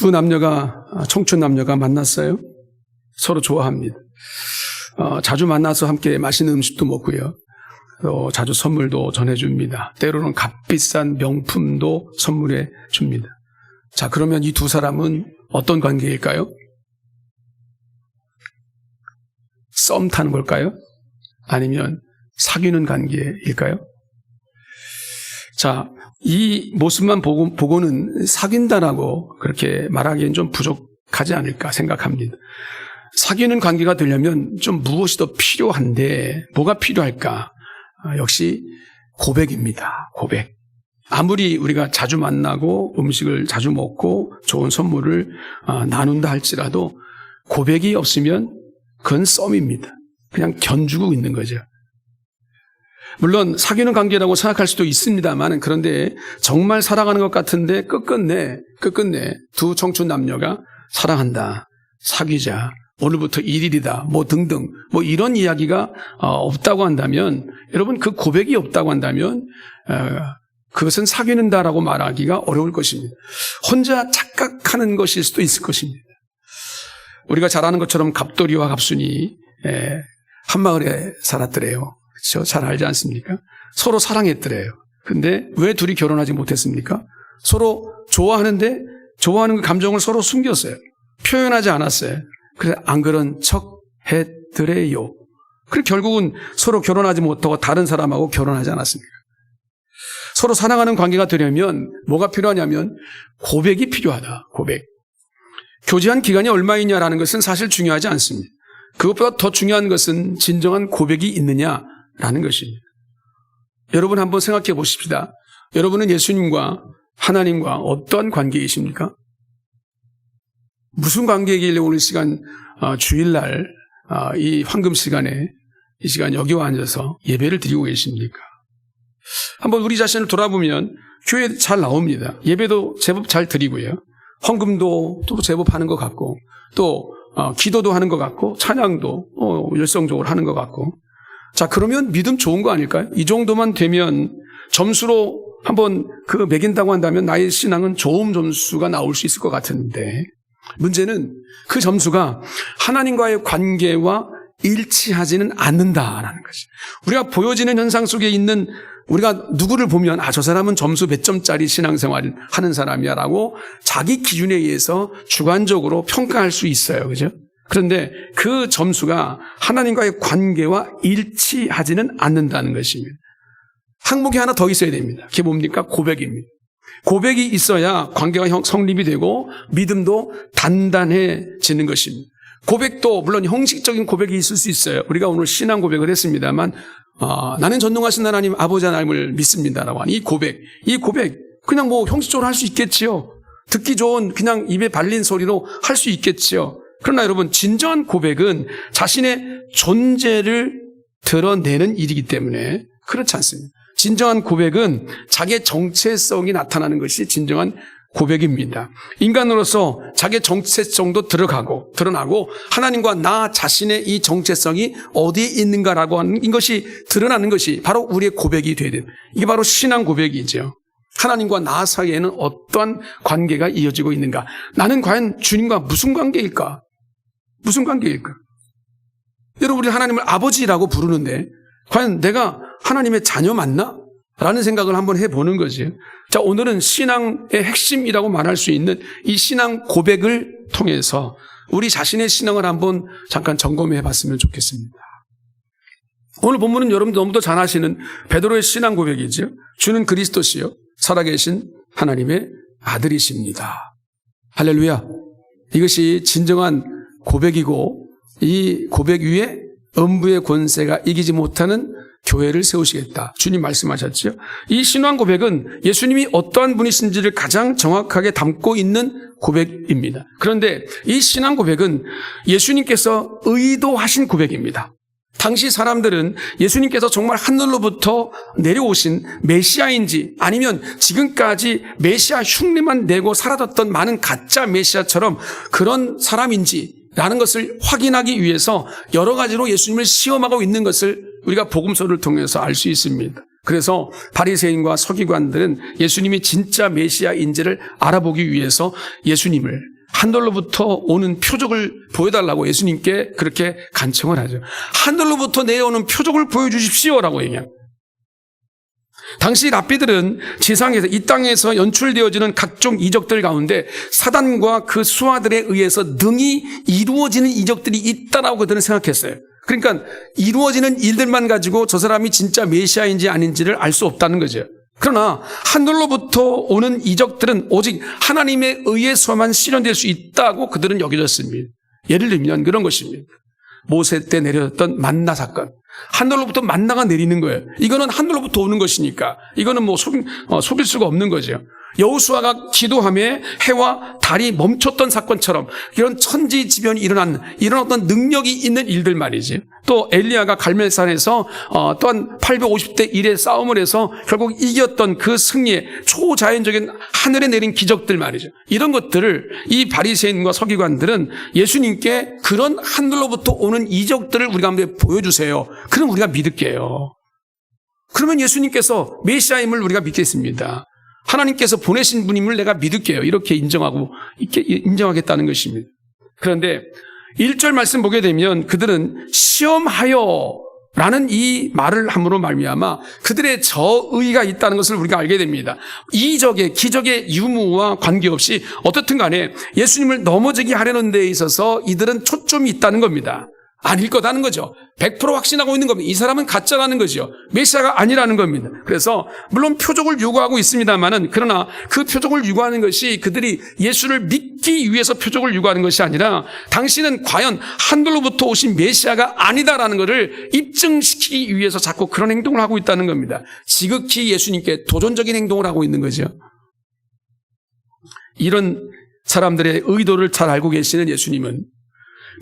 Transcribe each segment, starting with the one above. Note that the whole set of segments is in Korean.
두 남녀가, 청춘 남녀가 만났어요. 서로 좋아합니다. 자주 만나서 함께 맛있는 음식도 먹고요. 또 자주 선물도 전해줍니다. 때로는 값비싼 명품도 선물해 줍니다. 자, 그러면 이 두 사람은 어떤 관계일까요? 썸 타는 걸까요? 아니면 사귀는 관계일까요? 자, 이 모습만 보고는 사귄다라고 그렇게 말하기엔 좀 부족하지 않을까 생각합니다. 사귀는 관계가 되려면 좀 무엇이 더 필요한데 뭐가 필요할까? 역시 고백입니다. 고백. 아무리 우리가 자주 만나고 음식을 자주 먹고 좋은 선물을 나눈다 할지라도 고백이 없으면 그건 썸입니다. 그냥 견주고 있는 거죠. 물론 사귀는 관계라고 생각할 수도 있습니다만, 그런데 정말 사랑하는 것 같은데 끝끝내 두 청춘 남녀가 사랑한다, 사귀자, 오늘부터 1일이다, 뭐 등등, 뭐 이런 이야기가 없다고 한다면, 여러분, 그 고백이 없다고 한다면 그것은 사귀는다라고 말하기가 어려울 것입니다. 혼자 착각하는 것일 수도 있을 것입니다. 우리가 잘 아는 것처럼 갑돌이와 갑순이 한마을에 살았더래요. 그렇죠? 잘 알지 않습니까? 서로 사랑했더래요. 근데 왜 둘이 결혼하지 못했습니까? 서로 좋아하는데 좋아하는 그 감정을 서로 숨겼어요. 표현하지 않았어요. 그래서 안 그런 척 했더래요. 그래서 결국은 서로 결혼하지 못하고 다른 사람하고 결혼하지 않았습니까? 서로 사랑하는 관계가 되려면 뭐가 필요하냐면 고백이 필요하다. 고백. 교제한 기간이 얼마이냐라는 것은 사실 중요하지 않습니다. 그것보다 더 중요한 것은 진정한 고백이 있느냐라는 것입니다. 여러분 한번 생각해 보십시다. 여러분은 예수님과 하나님과 어떠한 관계이십니까? 무슨 관계이길래 오늘 시간 주일날 이 황금 시간에 이 시간 여기 와 앉아서 예배를 드리고 계십니까? 한번 우리 자신을 돌아보면 교회 잘 나옵니다. 예배도 제법 잘 드리고요. 헌금도 또 제법 하는 것 같고, 또 기도도 하는 것 같고, 찬양도 열성적으로 하는 것 같고. 자, 그러면 믿음 좋은 거 아닐까요? 이 정도만 되면 점수로 한번 매긴다고 한다면 나의 신앙은 좋은 점수가 나올 수 있을 것 같은데, 문제는 그 점수가 하나님과의 관계와 일치하지는 않는다라는 것이. 우리가 보여지는 현상 속에 있는, 우리가 누구를 보면 저 사람은 점수 몇 점짜리 신앙생활을 하는 사람이야 라고 자기 기준에 의해서 주관적으로 평가할 수 있어요. 그죠? 그런데 그 점수가 하나님과의 관계와 일치하지는 않는다는 것입니다. 항목이 하나 더 있어야 됩니다. 그게 뭡니까? 고백입니다. 고백이 있어야 관계가 성립이 되고 믿음도 단단해지는 것입니다. 고백도 물론 형식적인 고백이 있을 수 있어요. 우리가 오늘 신앙 고백을 했습니다만 나는 전능하신 하나님 아버지 하나님을 믿습니다라고 하는 이 고백 그냥 뭐 형식적으로 할 수 있겠지요. 듣기 좋은 그냥 입에 발린 소리로 할 수 있겠지요. 그러나 여러분, 진정한 고백은 자신의 존재를 드러내는 일이기 때문에 그렇지 않습니다. 진정한 고백은 자기의 정체성이 나타나는 것이 진정한 고백입니다. 인간으로서 자기의 정체성도 드러나고 하나님과 나 자신의 이 정체성이 어디에 있는가라고 하는 이것이 드러나는 것이 바로 우리의 고백이 되어야 돼요. 이게 바로 신앙 고백이죠. 하나님과 나 사이에는 어떠한 관계가 이어지고 있는가? 나는 과연 주님과 무슨 관계일까? 무슨 관계일까? 여러분, 우리 하나님을 아버지라고 부르는데 과연 내가 하나님의 자녀 맞나? 라는 생각을 한번 해보는 거죠. 자, 오늘은 신앙의 핵심이라고 말할 수 있는 이 신앙 고백을 통해서 우리 자신의 신앙을 한번 잠깐 점검해 봤으면 좋겠습니다. 오늘 본문은 여러분 너무도 잘 아시는 베드로의 신앙 고백이죠. 주는 그리스도시요 살아계신 하나님의 아들이십니다. 할렐루야. 이것이 진정한 고백이고 이 고백 위에 음부의 권세가 이기지 못하는 교회를 세우시겠다. 주님 말씀하셨죠. 이 신앙 고백은 예수님이 어떠한 분이신지를 가장 정확하게 담고 있는 고백입니다. 그런데 이 신앙 고백은 예수님께서 의도하신 고백입니다. 당시 사람들은 예수님께서 정말 하늘로부터 내려오신 메시아인지 아니면 지금까지 메시아 흉내만 내고 사라졌던 많은 가짜 메시아처럼 그런 사람인지 라는 것을 확인하기 위해서 여러 가지로 예수님을 시험하고 있는 것을 우리가 복음서를 통해서 알 수 있습니다. 그래서 바리새인과 서기관들은 예수님이 진짜 메시아인지를 알아보기 위해서 예수님을 하늘로부터 오는 표적을 보여달라고 예수님께 그렇게 간청을 하죠. 하늘로부터 내려오는 표적을 보여주십시오라고 얘기합니다. 당시 랍비들은 지상에서 이 땅에서 연출되어지는 각종 이적들 가운데 사단과 그 수하들에 의해서 능히 이루어지는 이적들이 있다라고 그들은 생각했어요. 그러니까 이루어지는 일들만 가지고 저 사람이 진짜 메시아인지 아닌지를 알 수 없다는 거죠. 그러나 하늘로부터 오는 이적들은 오직 하나님에 의해서만 실현될 수 있다고 그들은 여겨졌습니다. 예를 들면 그런 것입니다. 모세 때 내려졌던 만나 사건. 하늘로부터 만나가 내리는 거예요. 이거는 하늘로부터 오는 것이니까 이거는 뭐 속일 수가 없는 거죠. 여호수아가 기도함에 해와 달이 멈췄던 사건처럼 이런 천지지변이 일어난 이런 어떤 능력이 있는 일들 말이지. 또 엘리야가 갈멜산에서 또한 850대 1의 싸움을 해서 결국 이겼던 그 승리의 초자연적인 하늘에 내린 기적들 말이죠. 이런 것들을 이 바리새인과 서기관들은 예수님께 그런 하늘로부터 오는 이적들을 우리 가운데 보여주세요. 그럼 우리가 믿을게요. 그러면 예수님께서 메시아임을 우리가 믿겠습니다. 하나님께서 보내신 분임을 내가 믿을게요. 이렇게 인정하겠다는 것입니다. 그런데 1절 말씀 보게 되면 그들은 시험하여 라는 이 말을 함으로 말미암아 그들의 저의가 있다는 것을 우리가 알게 됩니다. 이적의 기적의 유무와 관계없이 어떻든 간에 예수님을 넘어지게 하려는 데 있어서 이들은 초점이 있다는 겁니다. 아닐 거다는 거죠. 100% 확신하고 있는 겁니다. 이 사람은 가짜라는 거죠. 메시아가 아니라는 겁니다. 그래서 물론 표적을 요구하고 있습니다만은 그러나 그 표적을 요구하는 것이 그들이 예수를 믿기 위해서 표적을 요구하는 것이 아니라 당신은 과연 하늘로부터 오신 메시아가 아니다라는 것을 입증시키기 위해서 자꾸 그런 행동을 하고 있다는 겁니다. 지극히 예수님께 도전적인 행동을 하고 있는 거죠. 이런 사람들의 의도를 잘 알고 계시는 예수님은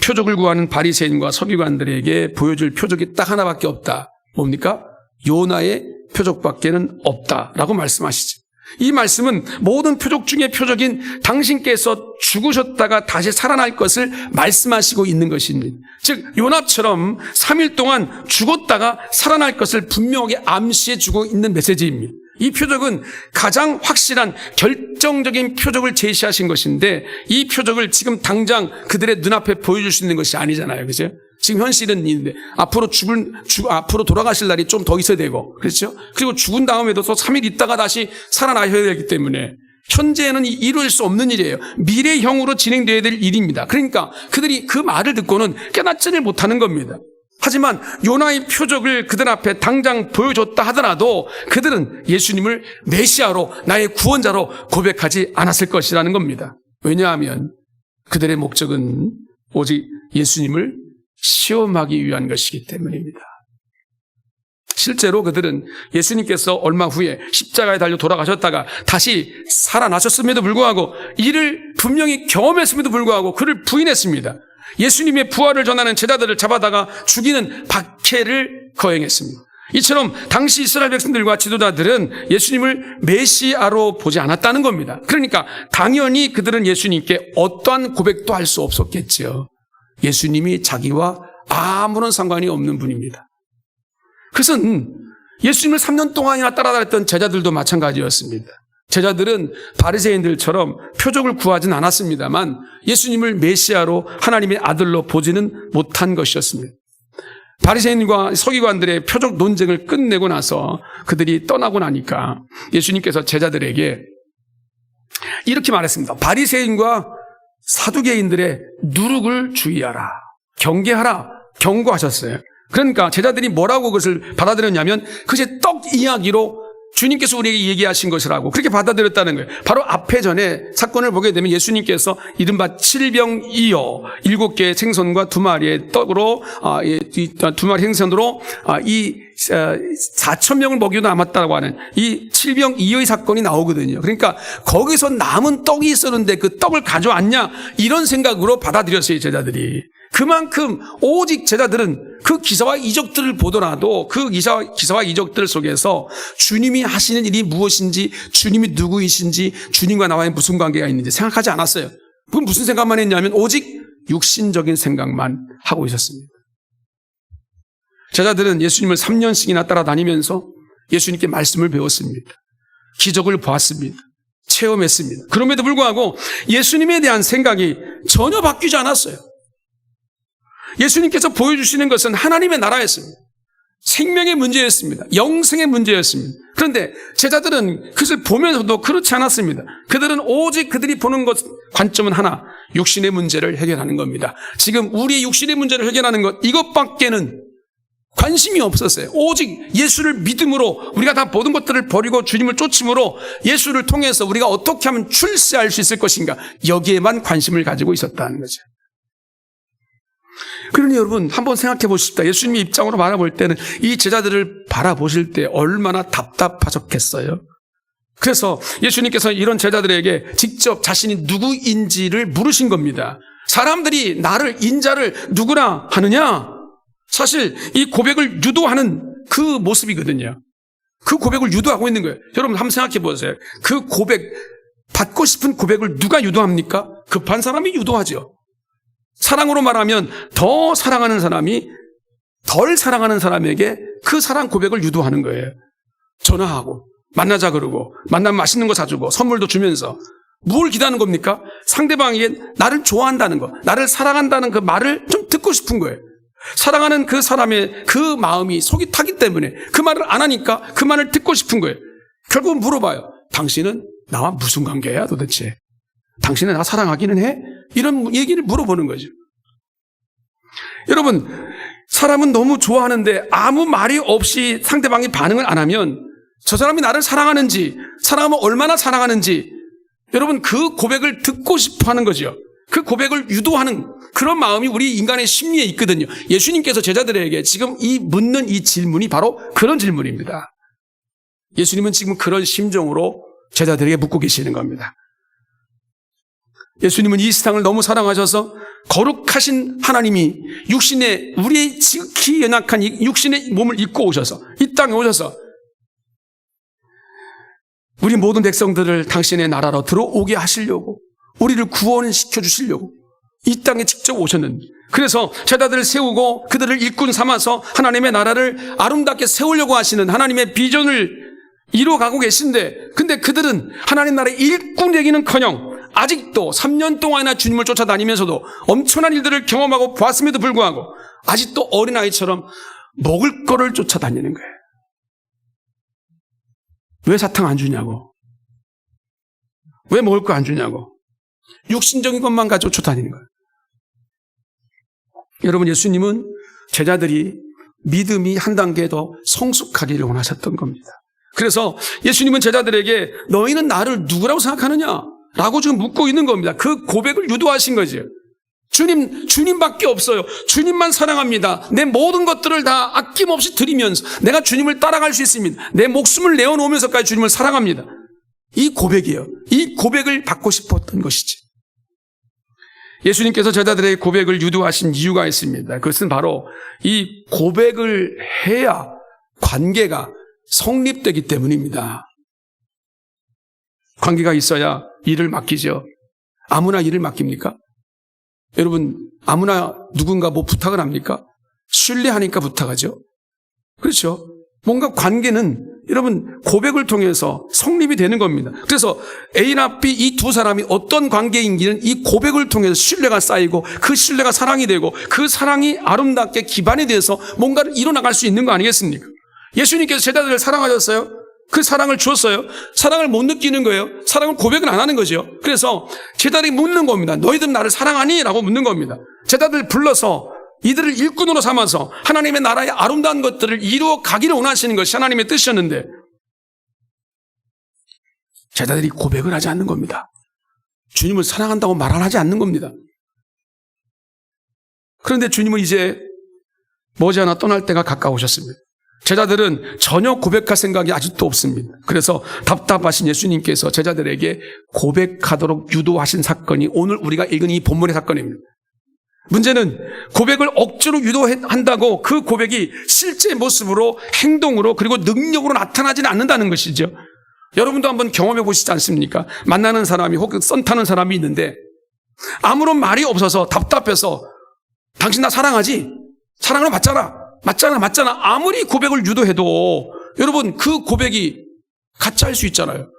표적을 구하는 바리새인과 서기관들에게 보여줄 표적이 딱 하나밖에 없다. 뭡니까? 요나의 표적밖에는 없다라고 말씀하시죠. 이 말씀은 모든 표적 중에 표적인 당신께서 죽으셨다가 다시 살아날 것을 말씀하시고 있는 것입니다. 즉 요나처럼 3일 동안 죽었다가 살아날 것을 분명하게 암시해 주고 있는 메시지입니다. 이 표적은 가장 확실한 결정적인 표적을 제시하신 것인데 이 표적을 지금 당장 그들의 눈앞에 보여줄 수 있는 것이 아니잖아요. 그죠? 지금 현실은 있는데 앞으로 돌아가실 날이 좀 더 있어야 되고 그렇죠? 그리고 죽은 다음에도 또 3일 있다가 다시 살아나셔야 되기 때문에 현재는 이룰 수 없는 일이에요. 미래형으로 진행되어야 될 일입니다. 그러니까 그들이 그 말을 듣고는 깨닫지를 못하는 겁니다. 하지만 요나의 표적을 그들 앞에 당장 보여줬다 하더라도 그들은 예수님을 메시아로 나의 구원자로 고백하지 않았을 것이라는 겁니다. 왜냐하면 그들의 목적은 오직 예수님을 시험하기 위한 것이기 때문입니다. 실제로 그들은 예수님께서 얼마 후에 십자가에 달려 돌아가셨다가 다시 살아나셨음에도 불구하고 이를 분명히 경험했음에도 불구하고 그를 부인했습니다. 예수님의 부활을 전하는 제자들을 잡아다가 죽이는 박해를 거행했습니다. 이처럼 당시 이스라엘 백성들과 지도자들은 예수님을 메시아로 보지 않았다는 겁니다. 그러니까 당연히 그들은 예수님께 어떠한 고백도 할 수 없었겠죠. 예수님이 자기와 아무런 상관이 없는 분입니다. 그것은 예수님을 3년 동안이나 따라다녔던 제자들도 마찬가지였습니다. 제자들은 바리새인들처럼 표적을 구하진 않았습니다만 예수님을 메시아로 하나님의 아들로 보지는 못한 것이었습니다. 바리새인과 서기관들의 표적 논쟁을 끝내고 나서 그들이 떠나고 나니까 예수님께서 제자들에게 이렇게 말했습니다. 바리새인과 사두개인들의 누룩을 주의하라. 경계하라. 경고하셨어요. 그러니까 제자들이 뭐라고 그것을 받아들였냐면 그것이 떡 이야기로 주님께서 우리에게 얘기하신 것이라고 그렇게 받아들였다는 거예요. 바로 앞에 전에 사건을 보게 되면 예수님께서 이른바 7병2여 7개의 생선과 2마리의 떡으로 2마리 생선으로 이 4,000명을 먹이고 남았다고 하는 이 7병2여의 사건이 나오거든요. 그러니까 거기서 남은 떡이 있었는데 그 떡을 가져왔냐 이런 생각으로 받아들였어요. 제자들이. 그만큼 오직 제자들은 그 기사와 이적들을 보더라도 그 기사와 이적들 속에서 주님이 하시는 일이 무엇인지 주님이 누구이신지 주님과 나와의 무슨 관계가 있는지 생각하지 않았어요. 그건 무슨 생각만 했냐면 오직 육신적인 생각만 하고 있었습니다. 제자들은 예수님을 3년씩이나 따라다니면서 예수님께 말씀을 배웠습니다. 기적을 보았습니다. 체험했습니다. 그럼에도 불구하고 예수님에 대한 생각이 전혀 바뀌지 않았어요. 예수님께서 보여주시는 것은 하나님의 나라였습니다. 생명의 문제였습니다. 영생의 문제였습니다. 그런데 제자들은 그것을 보면서도 그렇지 않았습니다. 그들은 오직 그들이 보는 것, 관점은 하나, 육신의 문제를 해결하는 겁니다. 지금 우리의 육신의 문제를 해결하는 것, 이것밖에는 관심이 없었어요. 오직 예수를 믿음으로 우리가 다 모든 것들을 버리고 주님을 쫓음으로 예수를 통해서 우리가 어떻게 하면 출세할 수 있을 것인가, 여기에만 관심을 가지고 있었다는 거죠. 그러니 여러분 한번 생각해 보십시다. 예수님의 입장으로 바라볼 때는 이 제자들을 바라보실 때 얼마나 답답하셨겠어요. 그래서 예수님께서 이런 제자들에게 직접 자신이 누구인지를 물으신 겁니다. 사람들이 나를, 인자를 누구나 하느냐? 사실 이 고백을 유도하는 그 모습이거든요. 그 고백을 유도하고 있는 거예요. 여러분 한번 생각해 보세요. 그 고백, 받고 싶은 고백을 누가 유도합니까? 급한 사람이 유도하죠. 사랑으로 말하면 더 사랑하는 사람이 덜 사랑하는 사람에게 그 사랑 고백을 유도하는 거예요. 전화하고 만나자 그러고 만나면 맛있는 거 사주고 선물도 주면서 뭘 기대하는 겁니까? 상대방이 나를 좋아한다는 거, 나를 사랑한다는 그 말을 좀 듣고 싶은 거예요. 사랑하는 그 사람의 그 마음이 속이 타기 때문에 그 말을 안 하니까 그 말을 듣고 싶은 거예요. 결국은 물어봐요. 당신은 나와 무슨 관계야 도대체? 당신은 나 사랑하기는 해? 이런 얘기를 물어보는 거죠. 여러분, 사람은 너무 좋아하는데 아무 말이 없이 상대방이 반응을 안 하면 저 사람이 나를 사랑하는지, 사랑하면 얼마나 사랑하는지, 여러분 그 고백을 듣고 싶어 하는 거죠. 그 고백을 유도하는 그런 마음이 우리 인간의 심리에 있거든요. 예수님께서 제자들에게 지금 묻는 이 질문이 바로 그런 질문입니다. 예수님은 지금 그런 심정으로 제자들에게 묻고 계시는 겁니다. 예수님은 이 세상을 너무 사랑하셔서 거룩하신 하나님이 육신의, 우리의 지극히 연약한 육신의 몸을 입고 오셔서 이 땅에 오셔서 우리 모든 백성들을 당신의 나라로 들어오게 하시려고, 우리를 구원시켜 주시려고 이 땅에 직접 오셨는데, 그래서 제자들을 세우고 그들을 일꾼 삼아서 하나님의 나라를 아름답게 세우려고 하시는 하나님의 비전을 이루어가고 계신데, 근데 그들은 하나님 나라의 일꾼되기는커녕 아직도 3년 동안이나 주님을 쫓아다니면서도 엄청난 일들을 경험하고 보았음에도 불구하고 아직도 어린아이처럼 먹을 거를 쫓아다니는 거예요. 왜 사탕 안 주냐고, 왜 먹을 거 안 주냐고, 육신적인 것만 가지고 쫓아다니는 거예요. 여러분, 예수님은 제자들이 믿음이 한 단계 더 성숙하기를 원하셨던 겁니다. 그래서 예수님은 제자들에게 너희는 나를 누구라고 생각하느냐? 라고 지금 묻고 있는 겁니다. 그 고백을 유도하신 거죠. 주님밖에 없어요. 주님만 사랑합니다. 내 모든 것들을 다 아낌없이 드리면서 내가 주님을 따라갈 수 있습니다. 내 목숨을 내어놓으면서까지 주님을 사랑합니다. 이 고백이에요. 이 고백을 받고 싶었던 것이지. 예수님께서 제자들의 고백을 유도하신 이유가 있습니다. 그것은 바로 이 고백을 해야 관계가 성립되기 때문입니다. 관계가 있어야 일을 맡기죠. 아무나 일을 맡깁니까? 여러분, 아무나 누군가 뭐 부탁을 합니까? 신뢰하니까 부탁하죠. 그렇죠. 뭔가 관계는 여러분 고백을 통해서 성립이 되는 겁니다. 그래서 A나 B 이 두 사람이 어떤 관계인지는 이 고백을 통해서 신뢰가 쌓이고 그 신뢰가 사랑이 되고 그 사랑이 아름답게 기반이 돼서 뭔가를 이뤄나갈 수 있는 거 아니겠습니까? 예수님께서 제자들을 사랑하셨어요. 그 사랑을 주었어요. 사랑을 못 느끼는 거예요. 사랑을 고백을 안 하는 거죠. 그래서 제자들이 묻는 겁니다. 너희들은 나를 사랑하니? 라고 묻는 겁니다. 제자들 불러서 이들을 일꾼으로 삼아서 하나님의 나라의 아름다운 것들을 이루어 가기를 원하시는 것이 하나님의 뜻이었는데 제자들이 고백을 하지 않는 겁니다. 주님을 사랑한다고 말을 하지 않는 겁니다. 그런데 주님은 이제 머지않아 떠날 때가 가까우셨습니다. 제자들은 전혀 고백할 생각이 아직도 없습니다. 그래서 답답하신 예수님께서 제자들에게 고백하도록 유도하신 사건이 오늘 우리가 읽은 이 본문의 사건입니다. 문제는 고백을 억지로 유도한다고 그 고백이 실제 모습으로, 행동으로, 그리고 능력으로 나타나지는 않는다는 것이죠. 여러분도 한번 경험해 보시지 않습니까? 만나는 사람이 혹은 썸 타는 사람이 있는데 아무런 말이 없어서 답답해서 당신 나 사랑하지? 사랑으로 맞잖아. 아무리 고백을 유도해도 여러분, 그 고백이 가짜일 수 있잖아요.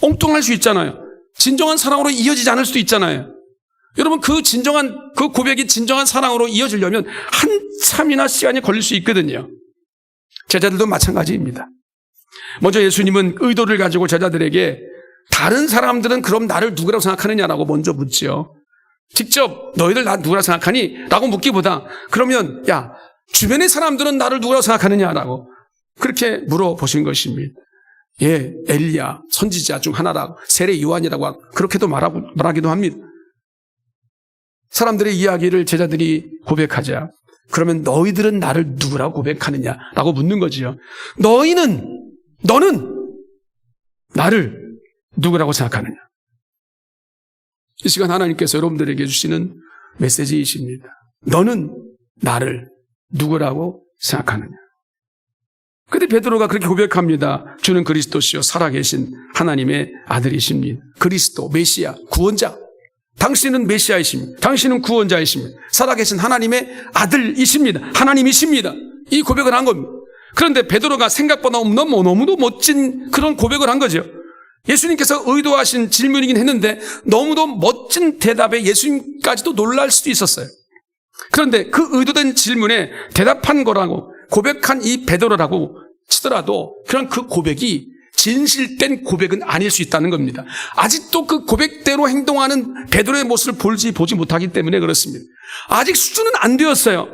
엉뚱할 수 있잖아요. 진정한 사랑으로 이어지지 않을 수도 있잖아요. 여러분, 그 고백이 진정한 사랑으로 이어지려면 한참이나 시간이 걸릴 수 있거든요. 제자들도 마찬가지입니다. 먼저 예수님은 의도를 가지고 제자들에게 다른 사람들은 그럼 나를 누구라고 생각하느냐라고 먼저 묻죠. 직접 너희들 나 누구라고 생각하니? 라고 묻기보다 그러면 야, 주변의 사람들은 나를 누구라고 생각하느냐라고 그렇게 물어보신 것입니다. 예, 엘리야, 선지자 중 하나라고, 세례 요한이라고 그렇게도 말하기도 합니다. 사람들의 이야기를 제자들이 고백하자. 그러면 너희들은 나를 누구라고 고백하느냐라고 묻는 거지요. 너는 나를 누구라고 생각하느냐. 이 시간 하나님께서 여러분들에게 주시는 메시지이십니다. 너는 나를 누구라고 생각하느냐. 그런데 베드로가 그렇게 고백합니다. 주는 그리스도시요 살아계신 하나님의 아들이십니다. 그리스도, 메시아, 구원자. 당신은 메시아이십니다. 당신은 구원자이십니다. 살아계신 하나님의 아들이십니다. 하나님이십니다. 이 고백을 한 겁니다. 그런데 베드로가 생각보다 너무도 멋진 그런 고백을 한 거죠. 예수님께서 의도하신 질문이긴 했는데 너무도 멋진 대답에 예수님까지도 놀랄 수도 있었어요. 그런데 그 의도된 질문에 대답한 거라고 고백한 이 베드로라고 치더라도 그런 그 고백이 진실된 고백은 아닐 수 있다는 겁니다. 아직도 그 고백대로 행동하는 베드로의 모습을 보지 못하기 때문에 그렇습니다. 아직 수준은 안 되었어요.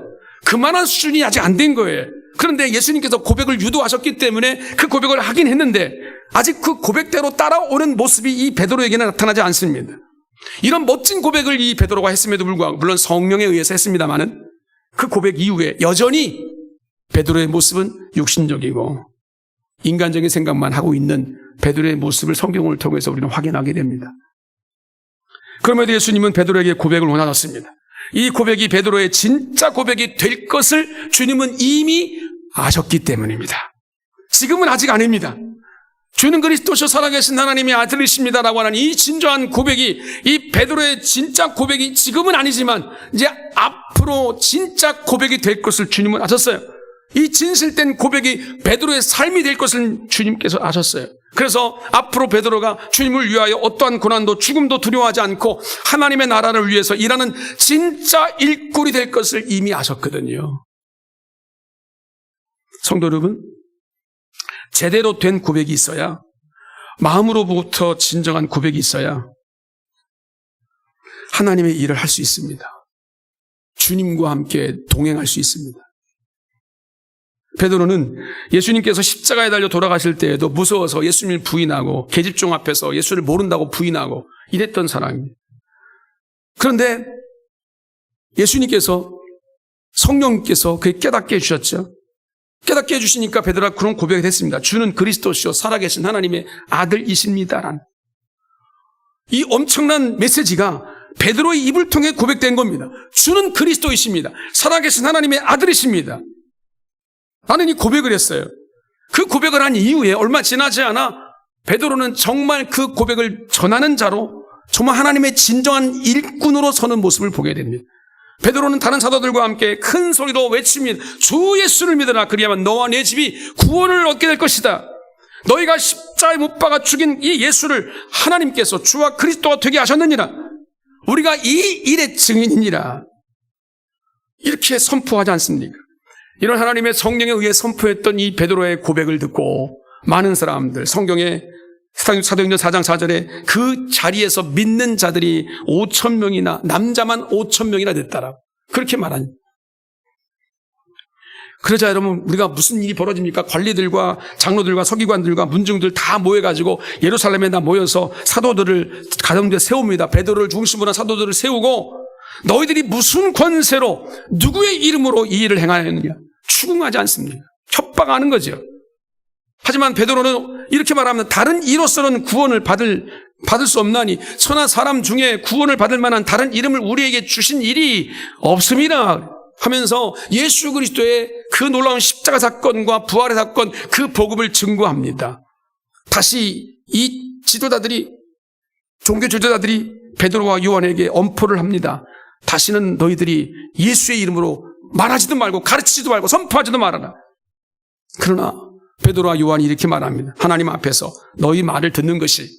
그만한 수준이 아직 안 된 거예요. 그런데 예수님께서 고백을 유도하셨기 때문에 그 고백을 하긴 했는데 아직 그 고백대로 따라오는 모습이 이 베드로에게는 나타나지 않습니다. 이런 멋진 고백을 이 베드로가 했음에도 불구하고 물론 성령에 의해서 했습니다마는 그 고백 이후에 여전히 베드로의 모습은 육신적이고 인간적인 생각만 하고 있는 베드로의 모습을 성경을 통해서 우리는 확인하게 됩니다. 그럼에도 예수님은 베드로에게 고백을 원하셨습니다. 이 고백이 베드로의 진짜 고백이 될 것을 주님은 이미 아셨기 때문입니다. 지금은 아직 아닙니다. 주는 그리스도시요 살아계신 하나님의 아들이십니다라고 하는 이 진정한 고백이 이 베드로의 진짜 고백이 지금은 아니지만 이제 앞으로 진짜 고백이 될 것을 주님은 아셨어요. 이 진실된 고백이 베드로의 삶이 될 것을 주님께서 아셨어요. 그래서 앞으로 베드로가 주님을 위하여 어떠한 고난도 죽음도 두려워하지 않고 하나님의 나라를 위해서 일하는 진짜 일꾼이 될 것을 이미 아셨거든요. 성도 여러분, 제대로 된 고백이 있어야, 마음으로부터 진정한 고백이 있어야 하나님의 일을 할 수 있습니다. 주님과 함께 동행할 수 있습니다. 베드로는 예수님께서 십자가에 달려 돌아가실 때에도 무서워서 예수님을 부인하고 계집종 앞에서 예수를 모른다고 부인하고 이랬던 사람입니다. 그런데 예수님께서 성령께서 그게 깨닫게 해주셨죠. 깨닫게 해주시니까 베드로가 그런 고백을 했습니다. 주는 그리스도시요 살아계신 하나님의 아들이십니다라는 이 엄청난 메시지가 베드로의 입을 통해 고백된 겁니다. 주는 그리스도이십니다. 살아계신 하나님의 아들이십니다. 나는 이 고백을 했어요. 그 고백을 한 이후에 얼마 지나지 않아 베드로는 정말 그 고백을 전하는 자로 정말 하나님의 진정한 일꾼으로 서는 모습을 보게 됩니다. 베드로는 다른 사도들과 함께 큰 소리로 외칩니다. 주 예수를 믿으라. 그리하면 너와 내 집이 구원을 얻게 될 것이다. 너희가 십자가에 못 박아 죽인 이 예수를 하나님께서 주와 그리스도가 되게 하셨느니라. 우리가 이 일의 증인이니라. 이렇게 선포하지 않습니까? 이런 하나님의 성령에 의해 선포했던 이 베드로의 고백을 듣고 많은 사람들, 성경의 사도행전 4장 4절에 그 자리에서 믿는 자들이 5,000명이나 남자만 5,000명이나 됐다라고 그렇게 말하니. 그러자 여러분 우리가 무슨 일이 벌어집니까? 관리들과 장로들과 서기관들과 문중들 다 모여가지고 예루살렘에 다 모여서 사도들을 가운데 세웁니다. 베드로를 중심으로 한 사도들을 세우고 너희들이 무슨 권세로 누구의 이름으로 이 일을 행하였느냐? 추궁하지 않습니다. 협박하는 거죠. 하지만 베드로는 이렇게 말합니다. 다른 이로서는 구원을 받을 수 없나니 천하 사람 중에 구원을 받을 만한 다른 이름을 우리에게 주신 일이 없습니다 하면서 예수 그리스도의 그 놀라운 십자가 사건과 부활의 사건 그 복음을 증거합니다. 다시 이 지도자들이 종교 지도자들이 베드로와 요한에게 엄포를 합니다. 다시는 너희들이 예수의 이름으로 말하지도 말고 가르치지도 말고 선포하지도 말아라. 그러나 베드로와 요한이 이렇게 말합니다. 하나님 앞에서 너희 말을 듣는 것이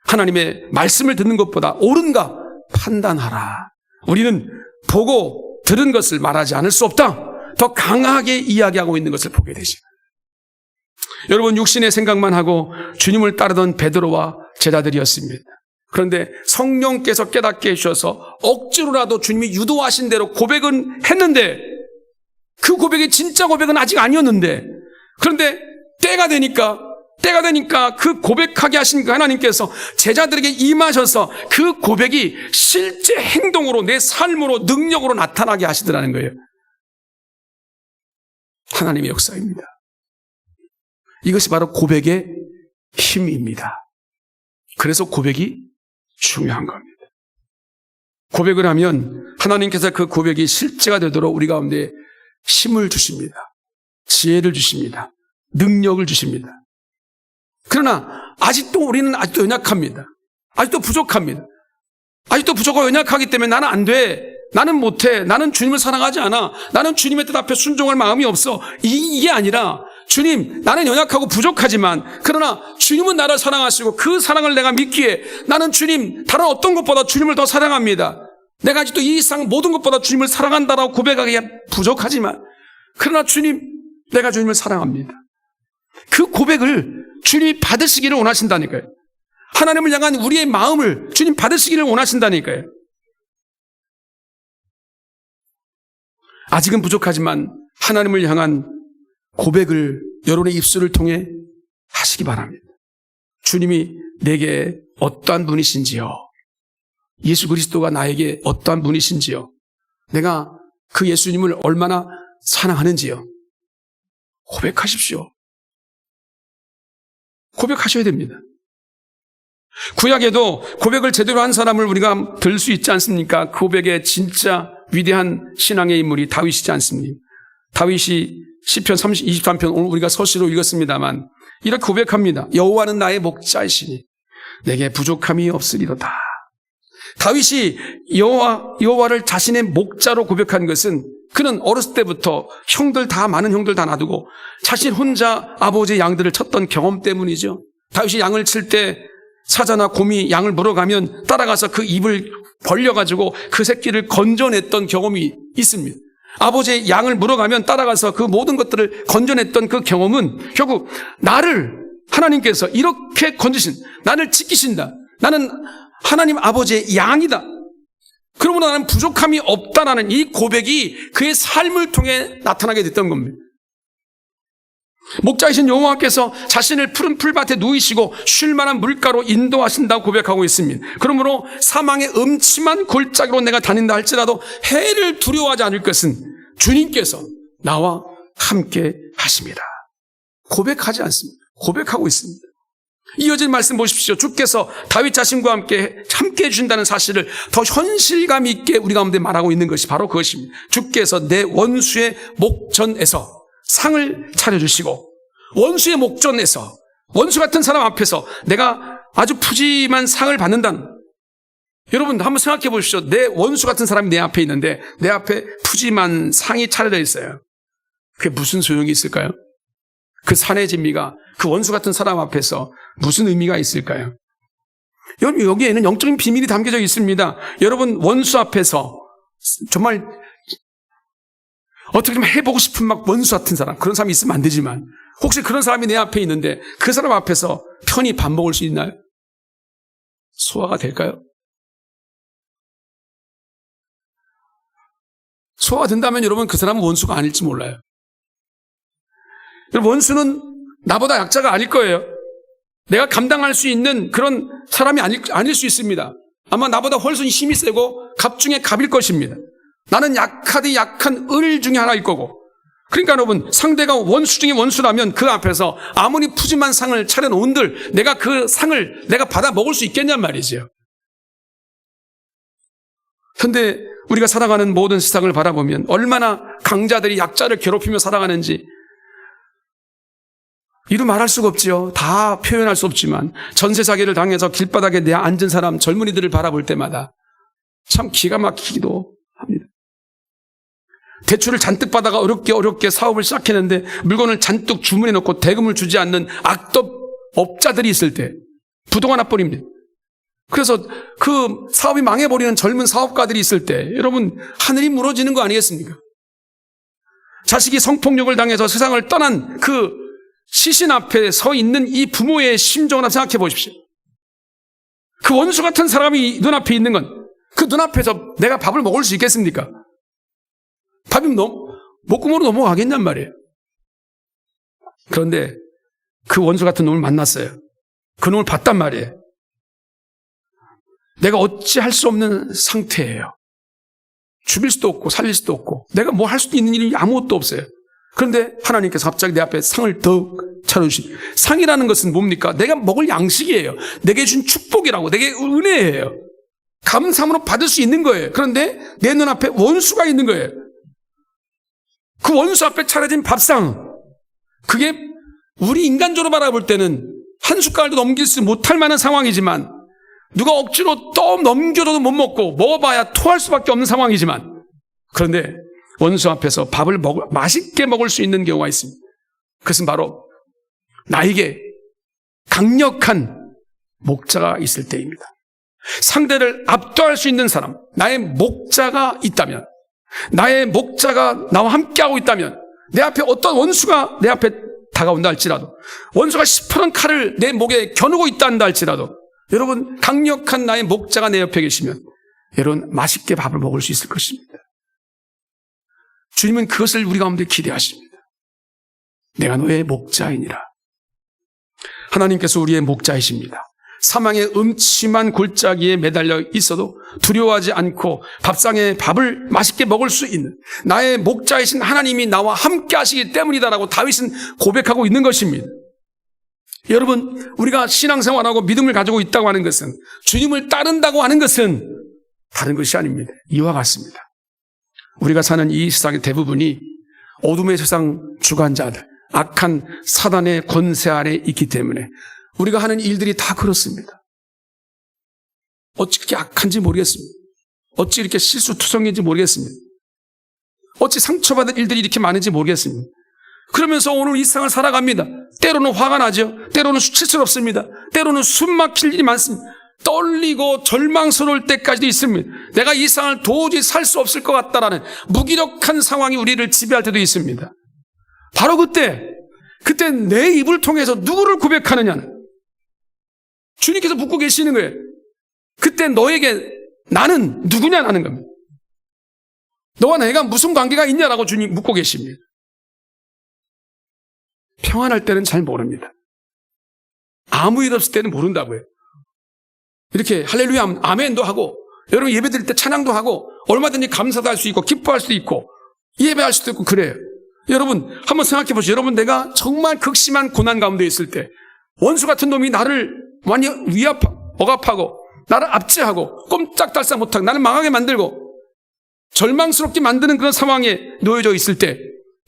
하나님의 말씀을 듣는 것보다 옳은가 판단하라. 우리는 보고 들은 것을 말하지 않을 수 없다. 더 강하게 이야기하고 있는 것을 보게 되죠. 여러분, 육신의 생각만 하고 주님을 따르던 베드로와 제자들이었습니다. 그런데 성령께서 깨닫게 해주셔서 억지로라도 주님이 유도하신 대로 고백은 했는데 그 고백이 진짜 고백은 아직 아니었는데, 그런데 때가 되니까 그 고백하게 하신 그 하나님께서 제자들에게 임하셔서 그 고백이 실제 행동으로 내 삶으로 능력으로 나타나게 하시더라는 거예요. 하나님의 역사입니다. 이것이 바로 고백의 힘입니다. 그래서 고백이 중요한 겁니다. 고백을 하면 하나님께서 그 고백이 실제가 되도록 우리 가운데 힘을 주십니다. 지혜를 주십니다. 능력을 주십니다. 그러나 우리는 아직도 연약합니다. 아직도 부족합니다. 아직도 부족하고 연약하기 때문에 나는 안 돼. 나는 못해. 나는 주님을 사랑하지 않아. 나는 주님의 뜻 앞에 순종할 마음이 없어. 이게 아니라 주님, 나는 연약하고 부족하지만 그러나 주님은 나를 사랑하시고 그 사랑을 내가 믿기에 나는 주님, 다른 어떤 것보다 주님을 더 사랑합니다. 내가 아직도 이 세상 모든 것보다 주님을 사랑한다라고 고백하기에 부족하지만 그러나 주님, 내가 주님을 사랑합니다. 그 고백을 주님이 받으시기를 원하신다니까요. 하나님을 향한 우리의 마음을 주님 받으시기를 원하신다니까요. 아직은 부족하지만 하나님을 향한 고백을 여러분의 입술을 통해 하시기 바랍니다. 주님이 내게 어떠한 분이신지요? 예수 그리스도가 나에게 어떠한 분이신지요? 내가 그 예수님을 얼마나 사랑하는지요? 고백하십시오. 고백하셔야 됩니다. 구약에도 고백을 제대로 한 사람을 우리가 들 수 있지 않습니까? 그 고백의 진짜 위대한 신앙의 인물이 다윗이지 않습니까? 다윗이 시편 23편 오늘 우리가 서시로 읽었습니다만 이렇게 고백합니다. 여호와는 나의 목자이시니 내게 부족함이 없으리로다. 다윗이 여호와를 자신의 목자로 고백한 것은 그는 어렸을 때부터 많은 형들 다 놔두고 자신 혼자 아버지의 양들을 쳤던 경험 때문이죠. 다윗이 양을 칠 때 사자나 곰이 양을 물어가면 따라가서 그 입을 벌려가지고 그 새끼를 건져냈던 경험이 있습니다. 아버지의 양을 물어가면 따라가서 그 모든 것들을 건져냈던 그 경험은 결국 나를 하나님께서 이렇게 건지신, 나를 지키신다. 나는 하나님 아버지의 양이다. 그러므로 나는 부족함이 없다라는 이 고백이 그의 삶을 통해 나타나게 됐던 겁니다. 목자이신 여호와께서 자신을 푸른 풀밭에 누이시고 쉴 만한 물가로 인도하신다고 고백하고 있습니다. 그러므로 사망의 음침한 골짜기로 내가 다닌다 할지라도 해를 두려워하지 않을 것은 주님께서 나와 함께 하십니다. 고백하지 않습니다. 고백하고 있습니다. 이어진 말씀 보십시오. 주께서 다윗 자신과 함께 해주신다는 사실을 더 현실감 있게 우리 가운데 말하고 있는 것이 바로 그것입니다. 주께서 내 원수의 목전에서 상을 차려주시고, 원수의 목전에서, 원수 같은 사람 앞에서 내가 아주 푸짐한 상을 받는다는, 여러분 한번 생각해 보십시오. 내 원수 같은 사람이 내 앞에 있는데 내 앞에 푸짐한 상이 차려져 있어요. 그게 무슨 소용이 있을까요? 그 산의 진미가 그 원수 같은 사람 앞에서 무슨 의미가 있을까요? 여러분, 여기에는 영적인 비밀이 담겨져 있습니다. 여러분, 원수 앞에서 정말 어떻게 좀 해보고 싶은 막 원수 같은 사람, 그런 사람이 있으면 안 되지만 혹시 그런 사람이 내 앞에 있는데 그 사람 앞에서 편히 밥 먹을 수 있나요? 소화가 될까요? 소화가 된다면 여러분 그 사람은 원수가 아닐지 몰라요. 원수는 나보다 약자가 아닐 거예요. 내가 감당할 수 있는 그런 사람이 아닐 수 있습니다. 아마 나보다 훨씬 힘이 세고 갑 중에 갑일 것입니다. 나는 약하디 약한 을 중에 하나일 거고. 그러니까 여러분, 상대가 원수 중에 원수라면 그 앞에서 아무리 푸짐한 상을 차려놓은들 내가 그 상을 내가 받아 먹을 수 있겠냔 말이죠. 그런데 우리가 살아가는 모든 세상을 바라보면 얼마나 강자들이 약자를 괴롭히며 살아가는지 이루 말할 수가 없지요. 다 표현할 수 없지만 전세 사기를 당해서 길바닥에 내 앉은 사람 젊은이들을 바라볼 때마다 참 기가 막히기도 합니다. 대출을 잔뜩 받아가 어렵게 사업을 시작했는데 물건을 잔뜩 주문해 놓고 대금을 주지 않는 악덕업자들이 있을 때 부도가 나버립니다. 그래서 그 사업이 망해버리는 젊은 사업가들이 있을 때 여러분 하늘이 무너지는 거 아니겠습니까? 자식이 성폭력을 당해서 세상을 떠난 그 시신 앞에 서 있는 이 부모의 심정을 한번 생각해 보십시오. 그 원수 같은 사람이 눈앞에 있는 건 그 눈앞에서 내가 밥을 먹을 수 있겠습니까? 밥이 목구멍으로 넘어가겠냔 말이에요. 그런데 그 원수 같은 놈을 만났어요. 그 놈을 봤단 말이에요. 내가 어찌할 수 없는 상태예요. 죽일 수도 없고 살릴 수도 없고 내가 뭐 할 수도 있는 일이 아무것도 없어요. 그런데 하나님께서 갑자기 내 앞에 상을 더 차려주신 상이라는 것은 뭡니까? 내가 먹을 양식이에요. 내게 준 축복이라고, 내게 은혜예요. 감사함으로 받을 수 있는 거예요. 그런데 내 눈앞에 원수가 있는 거예요. 그 원수 앞에 차려진 밥상, 그게 우리 인간적으로 바라볼 때는 한 숟갈도 넘길 수 못할 만한 상황이지만 누가 억지로 또 넘겨줘도 못 먹고 먹어봐야 토할 수밖에 없는 상황이지만 그런데 원수 앞에서 밥을 맛있게 먹을 수 있는 경우가 있습니다. 그것은 바로 나에게 강력한 목자가 있을 때입니다. 상대를 압도할 수 있는 사람, 나의 목자가 있다면, 나의 목자가 나와 함께하고 있다면, 내 앞에 어떤 원수가 내 앞에 다가온다 할지라도, 원수가 시퍼런 칼을 내 목에 겨누고 있다 한다 할지라도, 여러분 강력한 나의 목자가 내 옆에 계시면 여러분 맛있게 밥을 먹을 수 있을 것입니다. 주님은 그것을 우리 가운데 기대하십니다. 내가 너의 목자이니라. 하나님께서 우리의 목자이십니다. 사망의 음침한 골짜기에 매달려 있어도 두려워하지 않고 밥상에 밥을 맛있게 먹을 수 있는 나의 목자이신 하나님이 나와 함께 하시기 때문이다라고 다윗은 고백하고 있는 것입니다. 여러분, 우리가 신앙생활하고 믿음을 가지고 있다고 하는 것은, 주님을 따른다고 하는 것은 다른 것이 아닙니다. 이와 같습니다. 우리가 사는 이 세상의 대부분이 어둠의 세상 주관자들, 악한 사단의 권세 아래 있기 때문에 우리가 하는 일들이 다 그렇습니다. 어찌 그렇게 악한지 모르겠습니다. 어찌 이렇게 실수투성인지 모르겠습니다. 어찌 상처받은 일들이 이렇게 많은지 모르겠습니다. 그러면서 오늘 이 세상을 살아갑니다. 때로는 화가 나죠. 때로는 수치스럽습니다. 때로는 숨 막힐 일이 많습니다. 떨리고 절망스러울 때까지도 있습니다. 내가 이 세상을 도저히 살 수 없을 것 같다라는 무기력한 상황이 우리를 지배할 때도 있습니다. 바로 그때 내 입을 통해서 누구를 고백하느냐는 주님께서 묻고 계시는 거예요. 그때 너에게 나는 누구냐는 겁니다. 너와 내가 무슨 관계가 있냐라고 주님 묻고 계십니다. 평안할 때는 잘 모릅니다. 아무 일 없을 때는 모른다고요. 이렇게 할렐루야 아멘도 하고 여러분 예배 드릴 때 찬양도 하고 얼마든지 감사도 할 수 있고 기뻐할 수도 있고 예배할 수도 있고 그래요. 여러분 한번 생각해 보시죠. 여러분 내가 정말 극심한 고난 가운데 있을 때 원수 같은 놈이 나를 완전 억압하고 나를 압제하고 꼼짝달싹 못하고 나를 망하게 만들고 절망스럽게 만드는 그런 상황에 놓여져 있을 때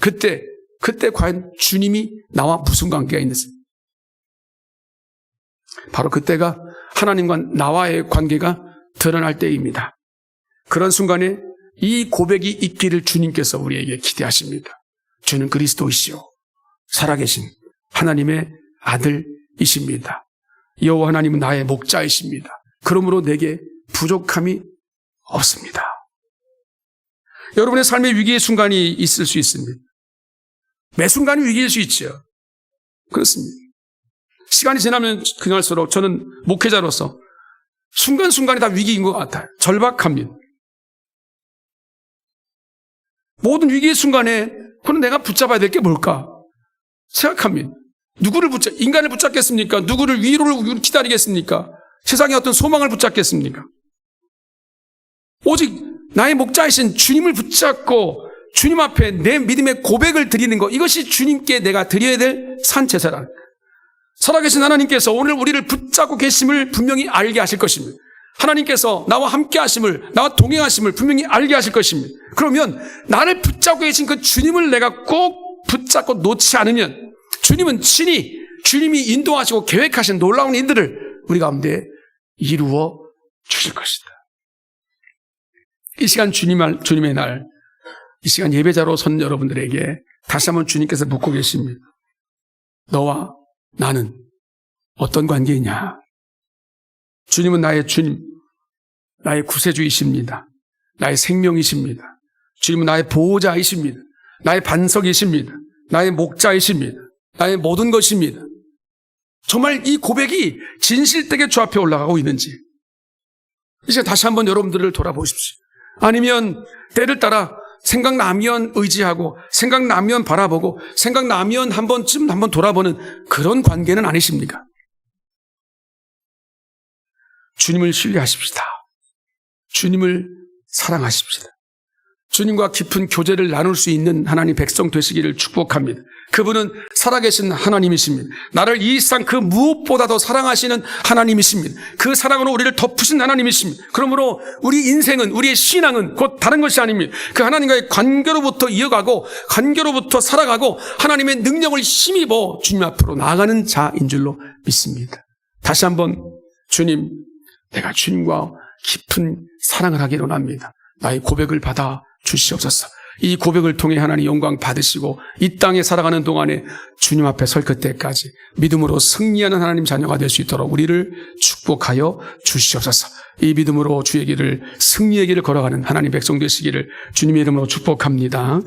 그때 과연 주님이 나와 무슨 관계가 있는지, 바로 그때가 하나님과 나와의 관계가 드러날 때입니다. 그런 순간에 이 고백이 있기를 주님께서 우리에게 기대하십니다. 주는 그리스도이시오 살아계신 하나님의 아들이십니다. 여호와 하나님은 나의 목자이십니다. 그러므로 내게 부족함이 없습니다. 여러분의 삶의 위기의 순간이 있을 수 있습니다. 매 순간이 위기일 수 있죠. 그렇습니다. 시간이 지나면 그날수록 저는 목회자로서 순간순간이 다 위기인 것 같아요. 절박합니다. 모든 위기의 순간에 그럼 내가 붙잡아야 될 게 뭘까 생각합니다. 누구를 인간을 붙잡겠습니까? 누구를 위로를 기다리겠습니까? 세상의 어떤 소망을 붙잡겠습니까? 오직 나의 목자이신 주님을 붙잡고 주님 앞에 내 믿음의 고백을 드리는 것, 이것이 주님께 내가 드려야 될 산제사라. 살아계신 하나님께서 오늘 우리를 붙잡고 계심을 분명히 알게 하실 것입니다. 하나님께서 나와 함께 하심을, 나와 동행하심을 분명히 알게 하실 것입니다. 그러면 나를 붙잡고 계신 그 주님을 내가 꼭 붙잡고 놓지 않으면 주님은 친히 주님이 인도하시고 계획하신 놀라운 일들을 우리 가운데 이루어 주실 것이다. 이 시간 주님의 날 이 시간 예배자로 선 여러분들에게 다시 한번 주님께서 묻고 계십니다. 너와 나는 어떤 관계이냐? 주님은 나의 주님, 나의 구세주이십니다. 나의 생명이십니다. 주님은 나의 보호자이십니다. 나의 반석이십니다. 나의 목자이십니다. 나의 모든 것입니다. 정말 이 고백이 진실되게 주 앞에 올라가고 있는지 이제 다시 한번 여러분들을 돌아보십시오. 아니면 때를 따라 생각나면 의지하고 생각나면 바라보고 생각나면 한 번쯤 한번 돌아보는 그런 관계는 아니십니까? 주님을 신뢰하십시다. 주님을 사랑하십시다. 주님과 깊은 교제를 나눌 수 있는 하나님 백성 되시기를 축복합니다. 그분은 살아계신 하나님이십니다. 나를 이 세상 그 무엇보다도 사랑하시는 하나님이십니다. 그 사랑으로 우리를 덮으신 하나님이십니다. 그러므로 우리 인생은, 우리의 신앙은 곧 다른 것이 아닙니다. 그 하나님과의 관계로부터 이어가고 관계로부터 살아가고 하나님의 능력을 힘입어 주님 앞으로 나아가는 자인 줄로 믿습니다. 다시 한번 주님, 내가 주님과 깊은 사랑을 하기로 합니다. 나의 고백을 받아 주시옵소서. 이 고백을 통해 하나님 영광 받으시고 이 땅에 살아가는 동안에 주님 앞에 설 그때까지 믿음으로 승리하는 하나님 자녀가 될 수 있도록 우리를 축복하여 주시옵소서. 이 믿음으로 주의 길을, 승리의 길을 걸어가는 하나님 백성 되시기를 주님의 이름으로 축복합니다.